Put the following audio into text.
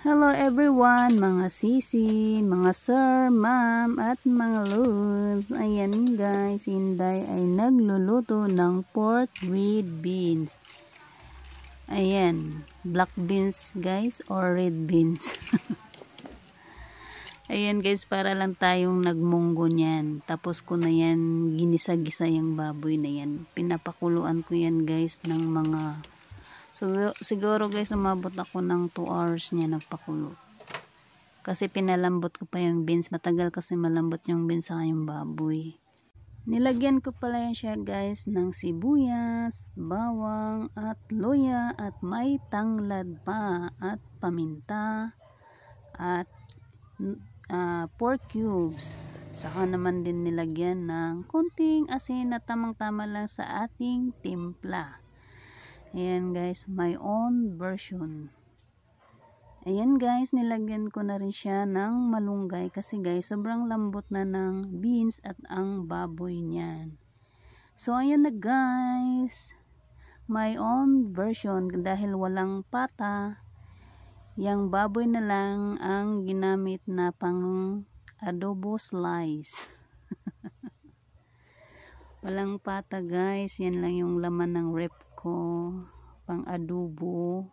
Hello everyone, mga sisi, mga sir, ma'am, at mga lods. Ayan guys, Inday ay nagluluto ng pork with beans. Ayan, black beans guys or red beans. Ayan guys, para lang tayong nagmunggo niyan. Tapos ko na yan, ginisa-gisa yung baboy na yan. Pinapakuluan ko yan guys ng mga... So, siguro guys, umabot ako ng 2 hours niya nagpakulo. Kasi pinalambot ko pa yung beans. Matagal kasi malambot yung beans sa yung baboy. Nilagyan ko pala yan siya guys ng sibuyas, bawang, at luya, at may tanglad pa, at paminta, at pork cubes. Saka naman din nilagyan ng konting asin na tamang-tama lang sa ating timpla. Ayan guys, my own version. Ayan guys, nilagyan ko na rin siya ng malunggay kasi guys, sobrang lambot na ng beans at ang baboy niyan. So ayan na guys, my own version dahil walang pata. Yang baboy na lang ang ginamit na pang adobo slice. Walang pata guys, yan lang yung laman ng rep ko pang adobo.